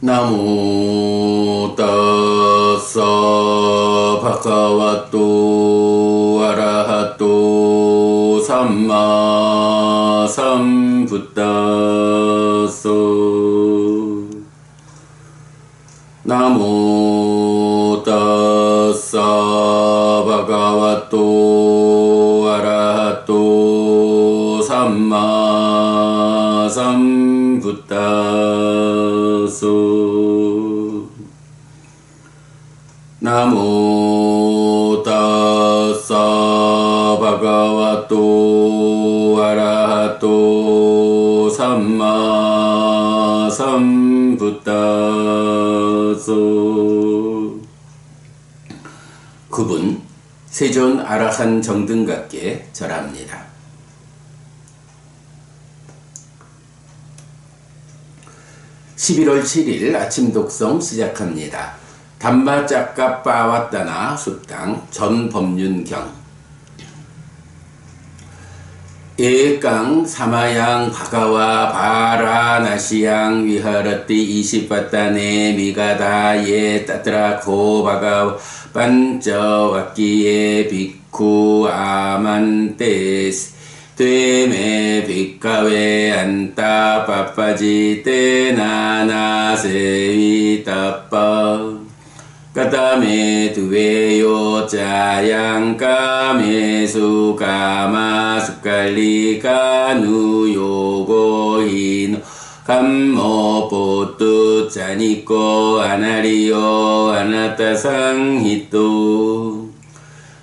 나모 따사 바가와또 아라하또 삼마 삼부따소 나모 따사 바가와또 아라하또 삼마 삼부따소 나모 따사 바가와또 아라하또 삼마 삼부따소. 그분 세존 아라한 정등각께 절합니다. 11월 7일 아침 독송 시작합니다. 담마짜까빠왔다나 수당 전법륜경. 에강 사마양 바가와 바라나시양 위하라띠 이시빠따네 미가다 예 따트라코 바가 반저와끼에 비쿠 아만테스 되메 빅가웨 안따 빠빠지 때나나 세위 따빠 까따메 두웨요 짜양 까메 수까마 수깔리 까누 요고 히노 감모 보뚜 짜니꼬 아나리요 아나타상 히토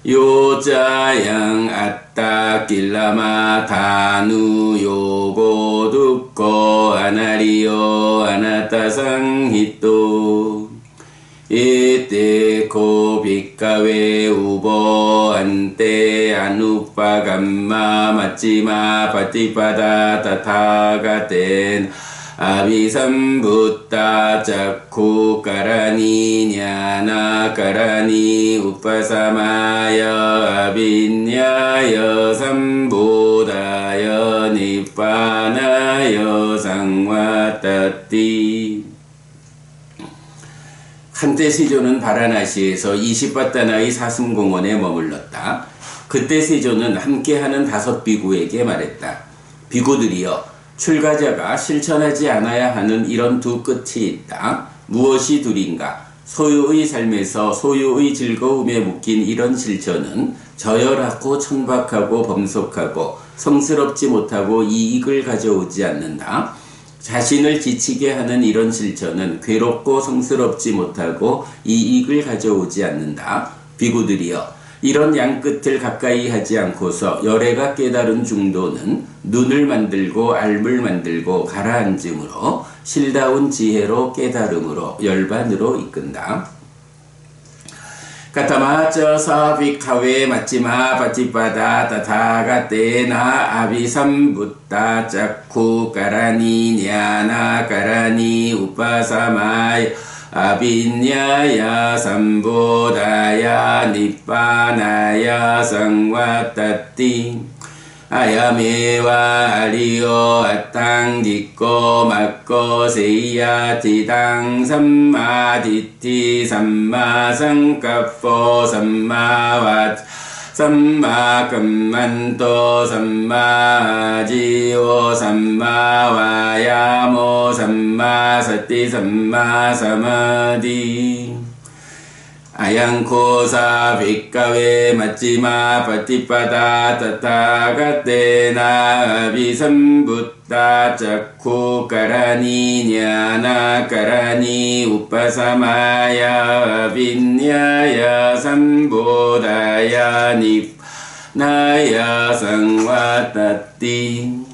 요자양 아따 길라마 다누 요고 두꼬 아나리요 아나타상 히토 이때 고비가웨 우보 안테 아누파 감마 마찌마 파티파다 타타가텐 아비삼부타 자쿠 까라니 냐나 까라니 우파사마야 아비냐여 삼보다여 니파나여 상와따띠. 한때 세존은 바라나시에서 이시빠따나의 사슴공원에 머물렀다. 그때 세존은 함께하는 5 비구에게 말했다. 비구들이여, 출가자가 실천하지 않아야 하는 이런 2 끝이 있다. 무엇이 둘인가? 소유의 삶에서 소유의 즐거움에 묶인 이런 실천은 저열하고 천박하고 범속하고 성스럽지 못하고 이익을 가져오지 않는다. 자신을 지치게 하는 이런 실천은 괴롭고 성스럽지 못하고 이익을 가져오지 않는다. 비구들이여, 이런 양끝을 가까이 하지 않고서 열애가 깨달은 중도는 눈을 만들고 알물 만들고 가라앉음으로 실다운 지혜로 깨달음으로 열반으로 이끈다. 가타마쩌 사비카웨 마치마 바티바다 타타가테나 아비삼부타 짜쿠 까라니 냐나 까라니 우파사마이 아비냐야 삼보다야 니빠나야 상와따띠. 아야메와 아리오 아탕디꼬 마꼬 세이야 디당 삼마디티 삼마상카포 삼마왓 삼마금만토 삼마지오 삼마와야모 삼마사티 삼마사마디. 아양코사 빅가웨 마찌마 파티파다 타타가테나 아비삼부타 짜쿠 까라니 냐나 까라니 우파사마야 아비냐야 삼보다야 닙나야 상와따띠.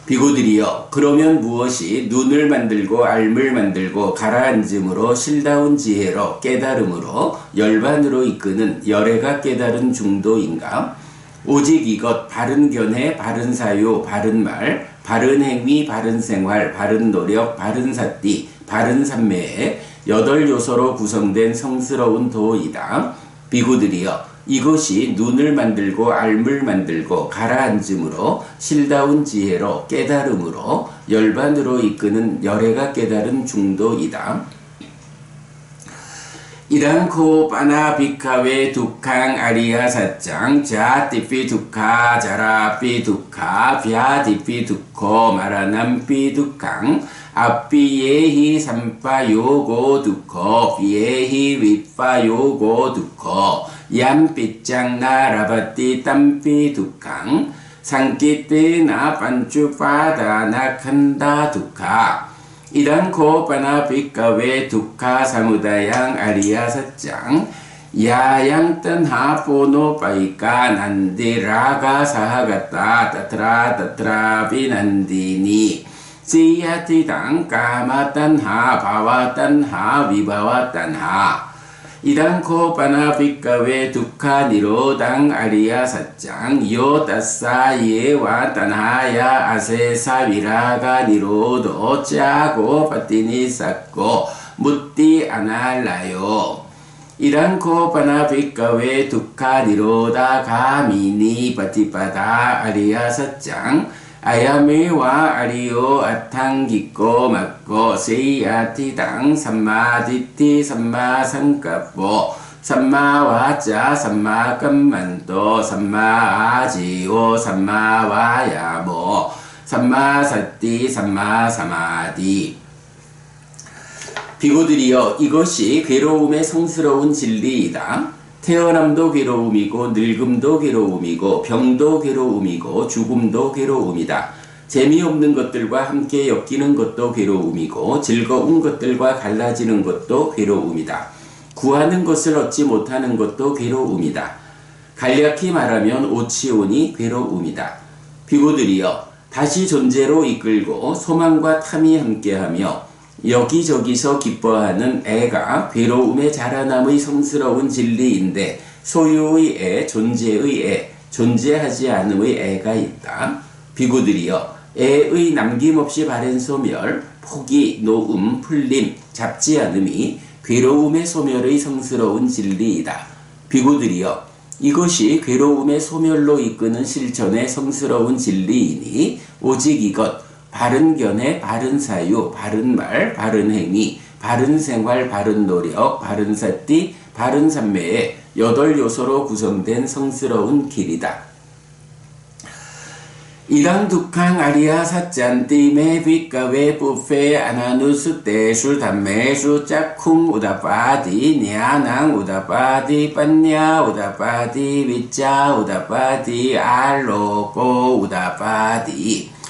비구들이여, 그러면 무엇이 눈을 만들고 알물 만들고 가라앉음으로 실다운 지혜로 깨달음으로 열반으로 이끄는 열애가 깨달은 중도인가? 오직 이것 바른 견해, 바른 사유, 바른 말, 바른 행위, 바른 생활, 바른 노력, 바른 사띠, 바른 삼매의 8 요소로 구성된 성스러운 도이다. 비구들이여, 이것이 눈을 만들고 알물 만들고 가라앉음으로 실다운 지혜로 깨달음으로 열반으로 이끄는 열애가 깨달은 중도이다. 이랑코 빠나 비카웨 두캉 아리야 사짱 자티피 두카 자라피 두카 비아티피 두코 마라남피 두캉 앞비예히 삼파 요고 두코 비예히 윗파 요고 두코 얌삐짱 나라바띠 땀피 두캉 상기띠 나 반주파다 나 칸다 두카 이랑코 빠나 비카웨 두카 사무다양 아리야 사짱 야양 뜬하 포노 빠이까 난디라가 사하가따 따트라 따트라 비난디니 시야티당 까마 딴하 바와 딴하 위바와 딴하 이랑코 빠나 비카웨 두카 니로당 아리야 사짱 요 따싸 예와 딴하야 아세사 위라가 니로도 짜고 빠띠니 쌌고 묻디 아날라요 이랑코 빠나 비카웨 두카 니로다 가미니 빠티빠다 아리야 사짱 아야메와 아리오 아탕기꼬 막고 세이아티당 삼마디티 삼마상갑보 삼마와자 삼마깜만도 삼마아지오 삼마와야모 삼마사띠 삼마사마디 비구들이여 이것이 괴로움의 성스러운 진리이다. 태어남도 괴로움이고 늙음도 괴로움이고 병도 괴로움이고 죽음도 괴로움이다. 재미없는 것들과 함께 엮이는 것도 괴로움이고 즐거운 것들과 갈라지는 것도 괴로움이다. 구하는 것을 얻지 못하는 것도 괴로움이다. 간략히 말하면 오치오니 괴로움이다. 비구들이여 다시 존재로 이끌고 소망과 탐이 함께하며 여기저기서 기뻐하는 애가 괴로움의 자라남의 성스러운 진리인데 소유의 애, 존재의 애, 존재하지 않음의 애가 있다. 비구들이여 애의 남김없이 바른 소멸, 포기, 놓음, 풀림, 잡지 않음이 괴로움의 소멸의 성스러운 진리이다. 비구들이여 이것이 괴로움의 소멸로 이끄는 실천의 성스러운 진리이니 오직 이것 바른 견해, 바른 사유, 바른 말, 바른 행위, 바른 생활, 바른 노력, 바른 사띠, 바른 삼매의 8요소로 구성된 성스러운 길이다. 이랑 두캉 아리야 사짠띠 메비까웨 부페 아나누스 떼슈 담메슈 짝쿵 우다파디 냐낭 우다파디 빤냐 우다파디 위짜 우다파디 알로고 우다파디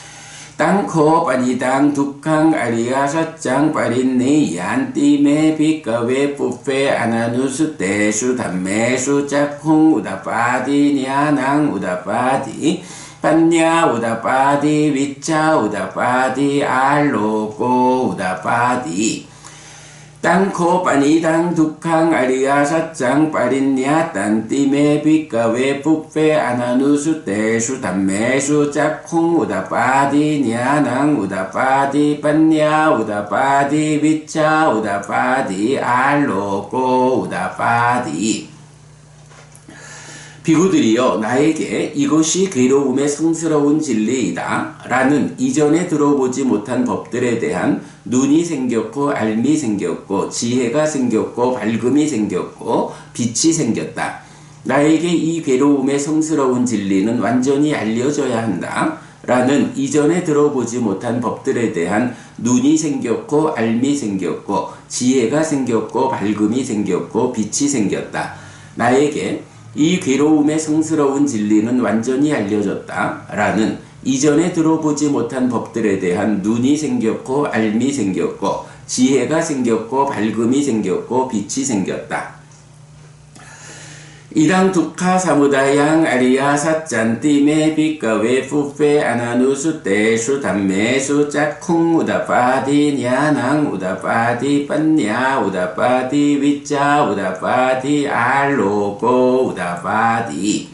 땅코 빠니당 두캉 아리야 사짱 빠린니 얀띠메 비까웨 부페 아나누스 떼슈 담메슈 짝쿵 우다파디 냐낭 우다파디 빤냐 우다파디 위짜 우다파디 알로고 우다파디 땅코 빠니당 두캉 아리야 사짱 빠린냐 딴띠메 비까웨 부페 아나누스 떼슈 담메슈 짝쿵 우다파디 냐낭 우다파디 빤냐 우다파디 위짜 우다파디 알로고 우다파디 비구들이여 나에게 이것이 괴로움의 성스러운 진리이다 라는 이전에 들어보지 못한 법들에 대한 눈이 생겼고 알미 생겼고 지혜가 생겼고 밝음이 생겼고 빛이 생겼다. 나에게 이 괴로움의 성스러운 진리는 완전히 알려져야 한다 라는 이전에 들어보지 못한 법들에 대한 눈이 생겼고 알미 생겼고 지혜가 생겼고 밝음이 생겼고 빛이 생겼다. 나에게 이 괴로움의 성스러운 진리는 완전히 알려졌다 라는 이전에 들어보지 못한 법들에 대한 눈이 생겼고 알미 생겼고 지혜가 생겼고 밝음이 생겼고 빛이 생겼다. 이랑 두카 사무다양 아리야 사짠띠메 비까웨 푸페 아나누스 떼슈 담메슈 짝쿵 우다파디 냐낭 우다파디 빤냐 우다파디 위짜 우다파디 알로고 우다파디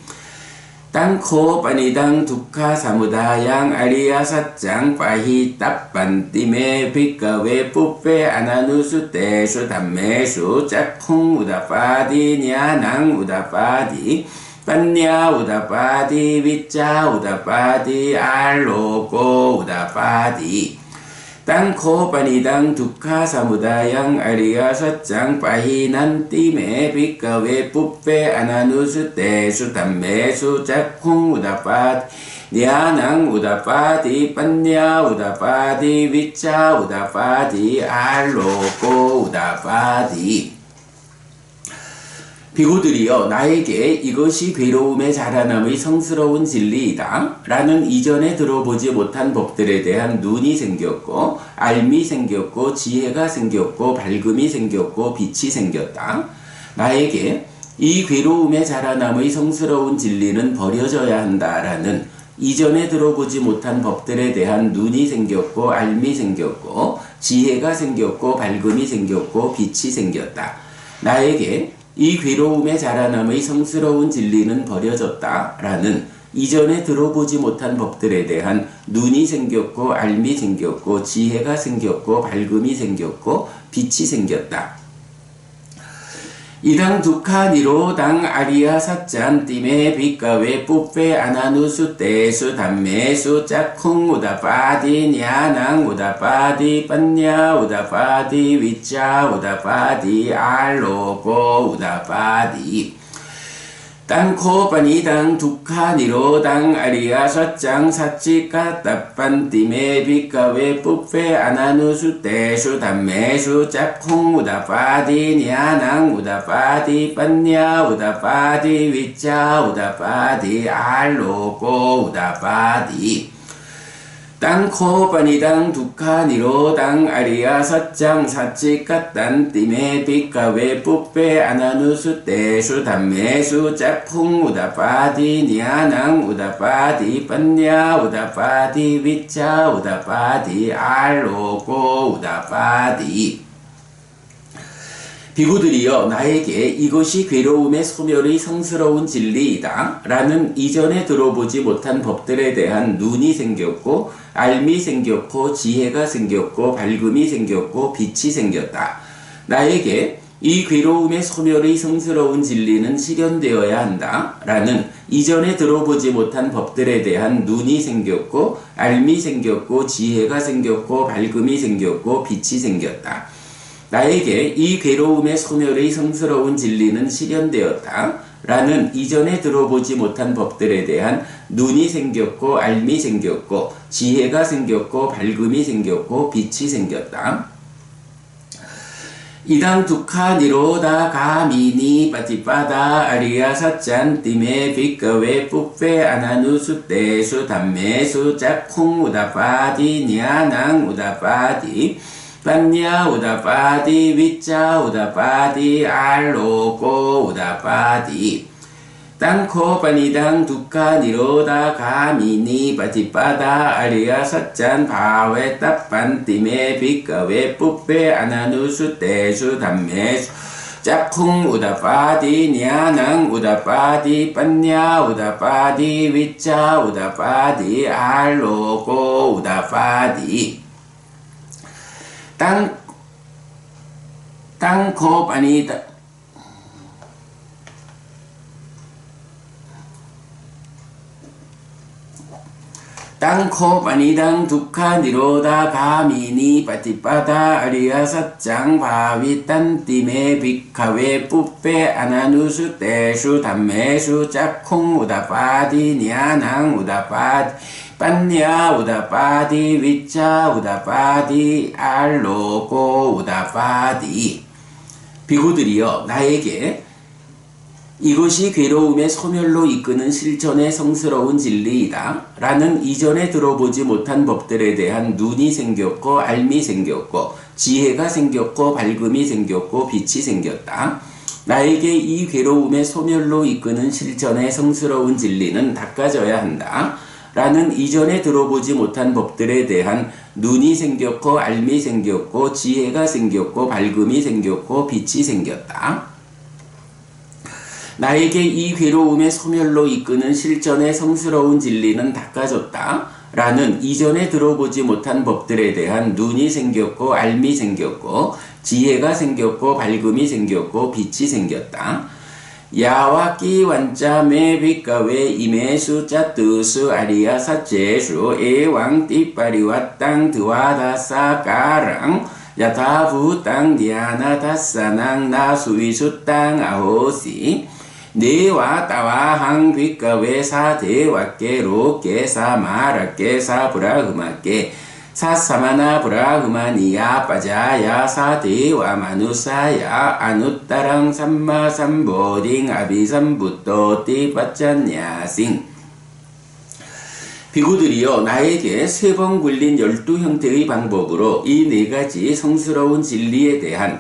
땅코 빠니당 두카 사무다양 아리야 사짱 빠히 따빤띠메 빅가웨 뿌페 아나누수 떼수 담메수 짝콩 우다빠디 냐낭 우다빠디 빤냐 우다빠디 위짜 우다빠디 알로고 우다빠디 땅코 빠니당 두카 사무다양 아리야 사짱 빠히난 띠메 빅가웨 뿌페 아나누수 떼수 담메수 짝콩 우다빠디 냐낭 우다빠디 빤냐 우다빠디 위짜 우다빠디 알로고 우다빠디 비구들이여 나에게 이것이 괴로움의 자라남의 성스러운 진리이다 라는 이전에 들어보지 못한 법들에 대한 눈이 생겼고 알미 생겼고 지혜가 생겼고 밝음이 생겼고 빛이 생겼다. 나에게 이 괴로움의 자라남의 성스러운 진리는 버려져야 한다 라는 이전에 들어보지 못한 법들에 대한 눈이 생겼고 알미 생겼고 지혜가 생겼고 밝음이 생겼고 빛이 생겼다. 나에게 이 괴로움의 자라남의 성스러운 진리는 버려졌다 라는 이전에 들어보지 못한 법들에 대한 눈이 생겼고 알미 생겼고 지혜가 생겼고 밝음이 생겼고 빛이 생겼다. 이당 두카 니로당 아리야 사짠 띠메 빅가웨 뿌페 아나누수 떼수 담메수 짝콩 우다빠디 냐낭 우다빠디 빤냐 우다빠디 위짜 우다빠디 알로고 우다빠디 땅코 빠니당 두카 니로당 아리야 사짱 사찌까 따빤 띠메 빅가웨 뿌페 아나누수 떼수 담메수 짝콩 우다빠디 냐낭 우다빠디 빤냐 우다빠디 위짜 우다빠디 알로고 우다빠디 땅코 빠니당 두카 니로당 아리야 사짱 사찌까 딴 띠메 빅가웨 뿌페 아나누수 떼수 담메수 짝콩 우다빠디 냐낭 우다빠디 빤냐 우다빠디 위짜 우다빠디 알로고 우다빠디 비구들이여 나에게 이것이 괴로움의 소멸의 성스러운 진리이다 라는 이전에 들어보지 못한 법들에 대한 눈이 생겼고 알미 생겼고 지혜가 생겼고 밝음이 생겼고 빛이 생겼다. 나에게 이 괴로움의 소멸의 성스러운 진리는 실현되어야 한다 라는 이전에 들어보지 못한 법들에 대한 눈이 생겼고 알미 생겼고 지혜가 생겼고 밝음이 생겼고 빛이 생겼다. 나에게 이 괴로움의 소멸의 성스러운 진리는 실현되었다 라는 이전에 들어보지 못한 법들에 대한 눈이 생겼고 알미 생겼고 지혜가 생겼고 밝음이 생겼고 빛이 생겼다. 이당 두카 니로다 가미니 빠티빠다 아리야 사짠 띠메 빅가웨 뿌페 아나누수 떼수 담메수 짝콩 우다빠디 냐낭 우다빠디 빤냐 우다빠디 위짜 우다빠디 알로고 우다빠디 땅코 빠니당 두카 니로다 가미니 빠티빠다 아리야 사짠 바웨 따빤 띠메 빅가웨 뿌페 아나누수 떼수 담메수 짝콩 우다빠디 냐낭 우다빠디 빤냐 우다빠디 위짜 우다빠디 알로고 우다빠디 땅코 빠니다 땅코 빠니당 두카 니로다 가미니 빠티빠다 아리야 사짱 바위 딴띠메 빅카웨 뿌페 아나누수 떼수 담메수 짝콩 우다빠디 냐낭 우다빠디 빤냐 우다빠디 위짜 우다빠디 알로고 우다빠디 비구들이여 나에게 이것이 괴로움의 소멸로 이끄는 실천의 성스러운 진리이다 라는 이전에 들어보지 못한 법들에 대한 눈이 생겼고 알미 생겼고 지혜가 생겼고 밝음이 생겼고 빛이 생겼다. 나에게 이 괴로움의 소멸로 이끄는 실천의 성스러운 진리는 닦아져야 한다 라는 이전에 들어보지 못한 법들에 대한 눈이 생겼고 알미 생겼고 지혜가 생겼고 밝음이 생겼고 빛이 생겼다. 나에게 이 괴로움의 소멸로 이끄는 실전의 성스러운 진리는 닦아졌다. 라는 이전에 들어보지 못한 법들에 대한 눈이 생겼고 알미 생겼고 지혜가 생겼고 밝음이 생겼고 빛이 생겼다. 야와끼 완자 메비까웨 이메수 짜뜨수 아리야 사제수 에왕 띠빠리와 땅 드와다사 까랑 야타부 땅 디아나 다사낭 나수이수 땅 아호시 네와 따와 항비까웨 사대와께 로께 사마라께 사브라흐마께 사사마나 브라흐마니야 빠자야 사대와 마누사야 아누따랑 삼마 삼보딩 아비삼부토 띠빠짠야싱. 비구들이여 나에게 3번 굴린 12형태의 방법으로 이 4가지 성스러운 진리에 대한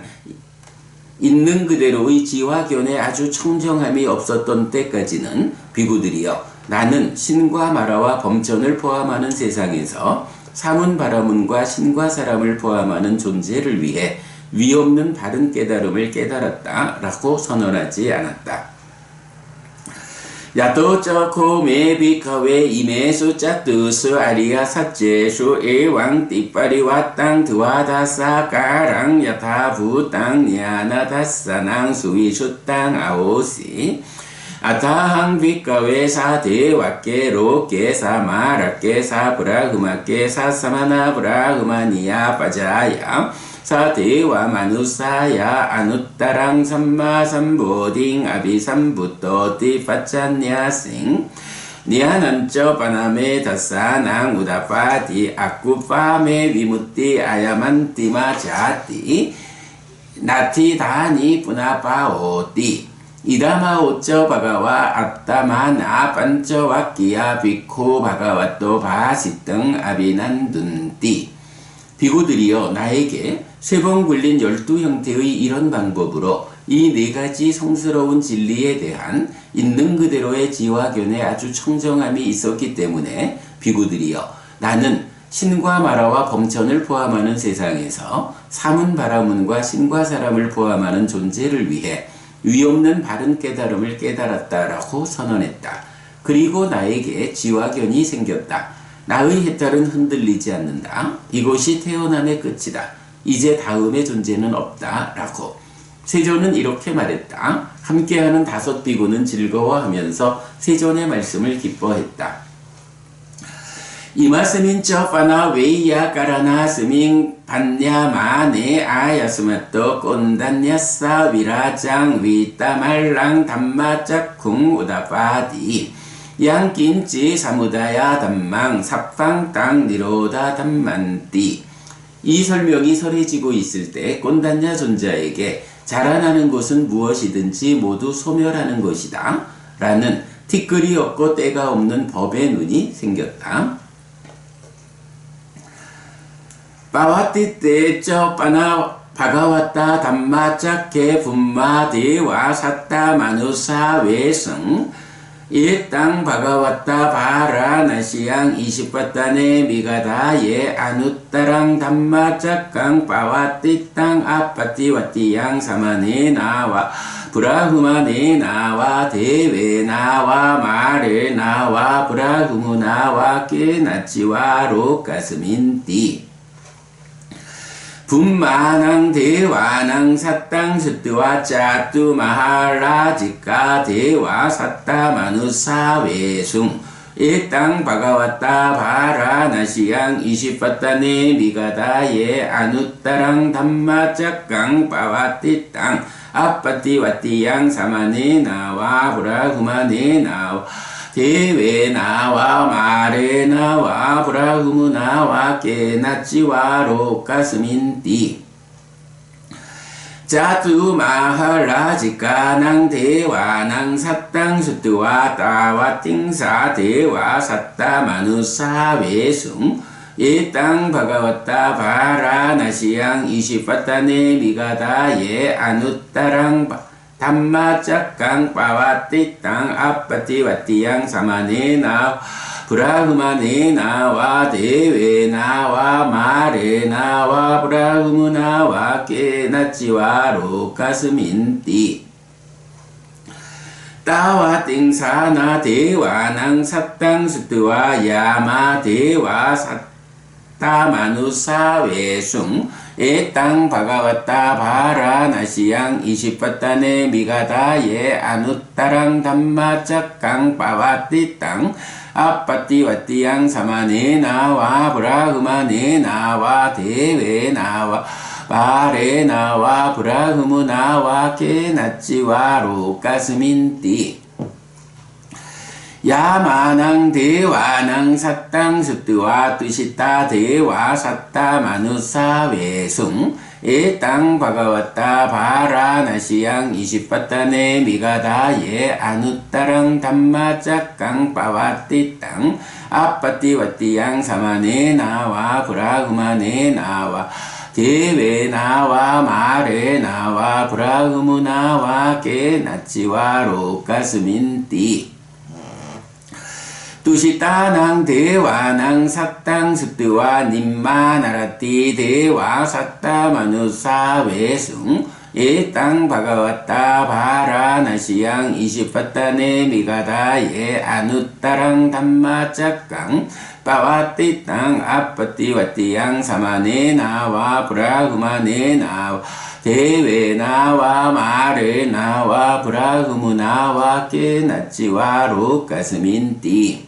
있는 그대로의 지화견에 아주 청정함이 없었던 때까지는 비구들이여 나는 신과 마라와 범천을 포함하는 세상에서 사문바라문과 신과 사람을 포함하는 존재를 위해 위없는 바른 깨달음을 깨달았다 라고 선언하지 않았다. 야토쩌코 메비카웨 이메수 짜뜨스 아리야 사제수 에왕 띠빠리와 땅 드와다사 까랑 야타부 땅 냐나다사낭 수위수 땅 아오시 아타항 비까웨 사대와께 로께 사마라께 사브라흐마께 사사마나 브라흐마니야 빠자야 사대와 마누사야 아누따랑 삼마 삼보딩 아비삼부토 띠파짠야싱 니아남쩌 바나메 다사낭 우다파디 아쿠파메 위무띠 아야만띠마 자띠 나티다니 뿌나파오띠 이다마 오쩌 바가와 아따마나 반쩌와끼야 비코 바가와또 바시등 아비난둔띠. 비구들이여 나에게 3번 굴린 12형태의 이런 방법으로 이 4가지 성스러운 진리에 대한 있는 그대로의 지화견에 아주 청정함이 있었기 때문에 비구들이여 나는 신과 마라와 범천을 포함하는 세상에서 사문바라문과 신과 사람을 포함하는 존재를 위해 위없는 바른 깨달음을 깨달았다라고 선언했다. 그리고 나에게 지화견이 생겼다. 나의 해탈은 흔들리지 않는다. 이것이 태어남의 끝이다. 이제 다음의 존재는 없다. 라고. 세존은 이렇게 말했다. 함께하는 5 비구는 즐거워하면서 세존의 말씀을 기뻐했다. 이마스민 쩌파나 웨이야 까라나 스밍 반냐 마네 아야스마또 꼰단냐싸 위라장 위따말랑 담마짝쿵 우다파디 양김치 사무다야 담망 삽방 땅 니로다 담만띠. 이 설명이 설해지고 있을 때 꼰단냐 존자에게 자라나는 것은 무엇이든지 모두 소멸하는 것이다 라는 티끌이 없고 때가 없는 법의 눈이 생겼다. 빠와띠 떼쩌 빠나 바가왔다 담마짝케 분마디와 사따 마누사 외승 일땅 바가왔다 바라나시양 20바따네 미가다예 아누따랑 담마짝강 빠와띠 땅 아빠띠 와띠양 사마네 나와 브라흐마네 나와 대외 나와 마레 나와 브라흐무 나와 깨나치와 로가스민띠 분마낭 대와낭 사땅 스뜨와 짜뚜 마하라지까 대와 사따 마누사 외숭 일땅 바가왔다 바라나시양 20바따네 미가다예 아누따랑 담마짝강 빠와띠 땅 아빠띠 와띠양 사마네 나와 브라흐마네 나와 대외 나와 마레 나와 브라흐무 나와 깨나치와 로가스민띠 자투 마하라지까낭 대와낭 사땅 수뚜와 따와 띵사 대와 사따 마누사 외숭 일땅 바가왔다 바라나시양 20바따네 미가다예 아누따랑 담마짝강 빠와띠 땅 아빠띠 와띠양 사마네 나와 브라흐마네 나와 대외 나와 마레 나와 브라흐무 나와 깨나치와 로가스민띠 따와 땡사나 대와낭 사땅 수뜨와 야마 대와 사따 마누사 외숭 에땅 바가왔다 바라나시양 이십바따네 미가다예 아누따랑 담마짝강 빠와띠땅 아빠띠와띠양 사마네 나와 브라흐마네 나와 대외 나와 바레 나와 브라흐무 나와 케나찌와 로가스민띠 야마낭 대와낭 사땅 수뜨와 뜨시따 대와 사따 마누사 외숭 에땅 바가왔다 바라나시양 이십바따네 미가다예 아누따랑 담마짝강 빠와띠땅 아빠띠와띠양 사마네 나와 브라흐마네 나와 대외 나와 마레 나와 브라흐무 나와 케나찌와 로가스민띠 두시따낭 대와낭 사땅 수뜨와 님마나라띠 대와 사따 마누사 외숭 에땅 바가왔다 바라나시양 이십바따네 미가다예 아누따랑 담마짝강 빠와띠땅 아빠띠와띠양 사마네 나와 브라흐마네 나와 대외 나와 마레 나와 브라흐무 나와 케나찌와 로가스민띠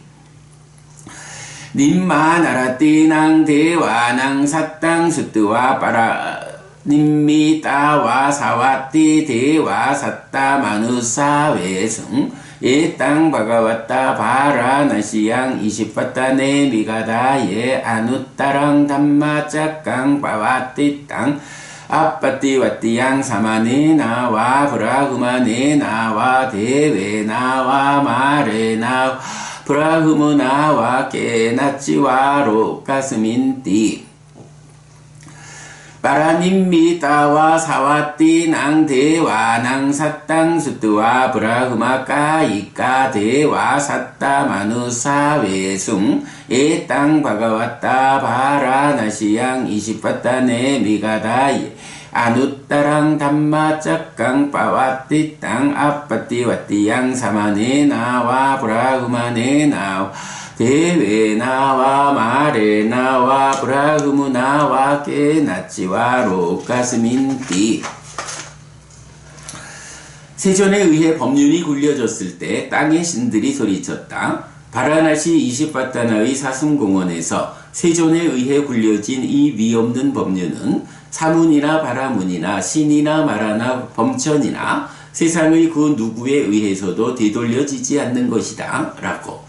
님마나라띠낭 대와낭 사땅 수뜨와 빠라 님미따와 사와띠 대와 사따 마누사 외숭 에땅 바가왔다 바라나시양 이십바따네 미가다예 아누따랑 담마짝강 빠와띠땅 아빠띠와띠양 사마네 나와 브라흐마네 나와 대외 나와 마레 나와 브라흐무 나와 케나찌와 로가스민띠 빠라님미따와 사와띠낭 대와낭 사땅 수뜨와 브라흐마까 이까 대와 사따 마누사 외숭 에땅 바가왔다 바라나시양 이십바따네 미가다예 아누따랑 담마짝강 빠와띠땅 아빠띠와띠양 사마네 나와 브라흐마네 나와 대외 나와 마레 나와 브라흐무 나와 케나찌와 로가스민띠 세존에 의해 법륜이 굴려졌을 때 땅의 신들이 소리쳤다. 바라나시 이십바따나의 사슴공원에서 세존에 의해 굴려진 이 위없는 법륜은 사문이나 바라문이나 신이나 마라나 범천이나 세상의 그 누구에 의해서도 되돌려지지 않는 것이다 라고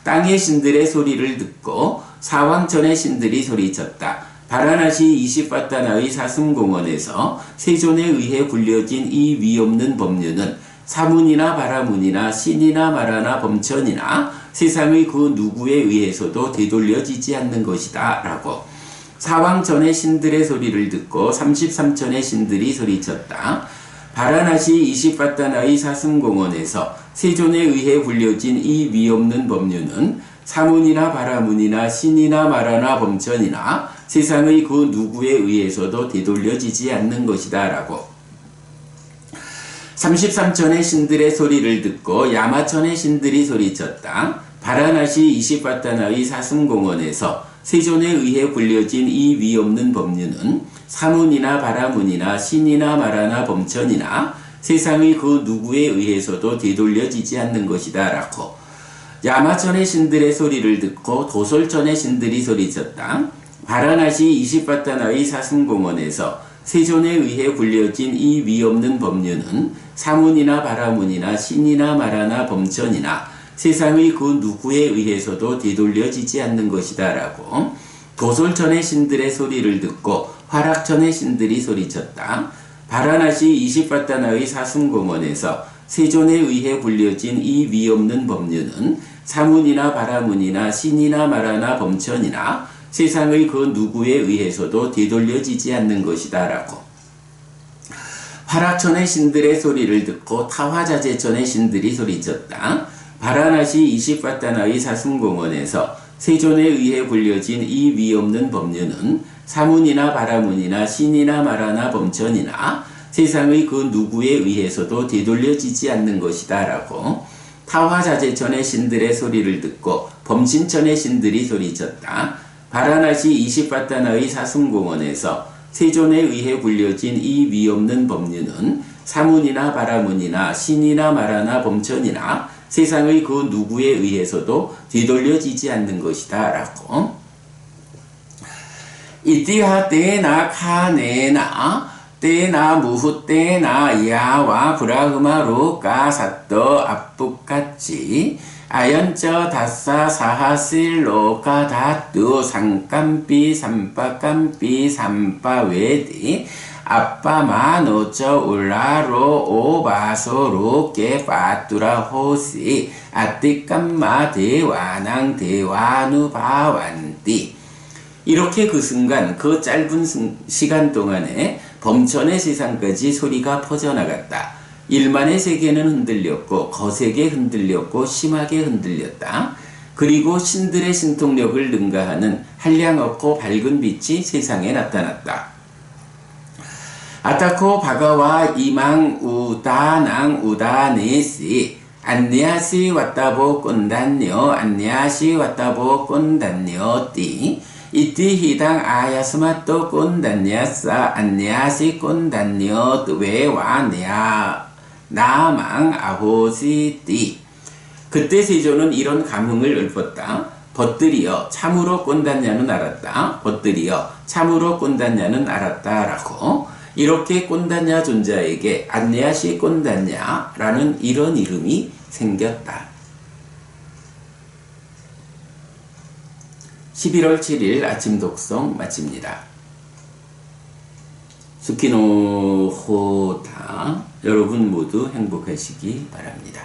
땅의 신들의 소리를 듣고 사왕천의 신들이 소리쳤다. 바라나시 이십바따나의 사슴공원에서 세존에 의해 굴려진 이 위없는 법륜은 사문이나 바라문이나 신이나 마라나 범천이나 세상의 그 누구에 의해서도 되돌려지지 않는 것이다 라고 사왕천의 신들의 소리를 듣고 33천의 신들이 소리쳤다. 바라나시 이십바따나의 사슴공원에서 세존에 의해 굴려진 이 위없는 법륜은 사문이나 바라문이나 신이나 마라나 범천이나 세상의 그 누구에 의해서도 되돌려지지 않는 것이다 라고 33천의 신들의 소리를 듣고 야마천의 신들이 소리쳤다. 바라나시 이십바따나의 사슴공원에서 세존에 의해 굴려진 이 위없는 법륜은 사문이나 바라문이나 신이나 마라나 범천이나 세상의 그 누구에 의해서도 되돌려지지 않는 것이다 라고 야마천의 신들의 소리를 듣고 도솔천의 신들이 소리쳤다. 바라나시 이십바따나의 사슴공원에서 세존에 의해 굴려진 이 위없는 법륜은 사문이나 바라문이나 신이나 마라나 범천이나 세상의 그 누구에 의해서도 되돌려지지 않는 것이다 라고 도솔천의 신들의 소리를 듣고 화락천의 신들이 소리쳤다. 바라나시 이십바따나의 사슴공원에서 세존에 의해 굴려진 이 위없는 법륜은 사문이나 바라문이나 신이나 마라나 범천이나 세상의 그 누구에 의해서도 되돌려지지 않는 것이다 라고 화락천의 신들의 소리를 듣고 타화자재천의 신들이 소리쳤다. 바라나시 이십바따나의 사슴공원에서 세존에 의해 굴려진 이 위없는 법륜은 사문이나 바라문이나 신이나 마라나 범천이나 세상의 그 누구에 의해서도 되돌려지지 않는 것이다 라고 타화자재천의 신들의 소리를 듣고 범신천의 신들이 소리쳤다. 바라나시 이시파타나의 사슴공원에서 세존에 의해 불려진 이 위없는 법륜은 사문이나 바라문이나 신이나 마라나 범천이나 세상의 그 누구에 의해서도 되돌려지지 않는 것이다 라고 이띠하 때나 카네나 때나 무후 때나 야와 브라흐마로 까사떠 압북같이 아연저 다사 사하실로 까다뚜 상깜비 삼빠깜비 삼빠웨디 아빠마노저 울라로 오바소로 깨파뚜라 호시 아띠깜마 대와낭 대와누바완띠. 이렇게 그 순간 그 짧은 시간 동안에 범천의 세상까지 소리가 퍼져나갔다. 일만의 세계는 흔들렸고 거세게 흔들렸고 심하게 흔들렸다. 그리고 신들의 신통력을 능가하는 한량없고 밝은 빛이 세상에 나타났다. 아타코 바가와 이망 우다낭 우다네시 안냐시 왔다보 꼰단녀 안냐시 왔다보 꼰단녀 띠 이띠 히당 아야스마또 꼰단냐싸 안냐시 꼰단녀 외와냐 나망 아호시 띠. 그때 세존은 이런 감흥을 읊었다. 벗들이여 참으로 꼰단냐는 알았다. 벗들이여 참으로 꼰단냐는 알았다 라고 이렇게 꼰단냐 존자에게 안냐시 꼰단냐라는 이런 이름이 생겼다. 11월 7일 아침 독송 마칩니다. 수키노 호다. 여러분 모두 행복하시기 바랍니다.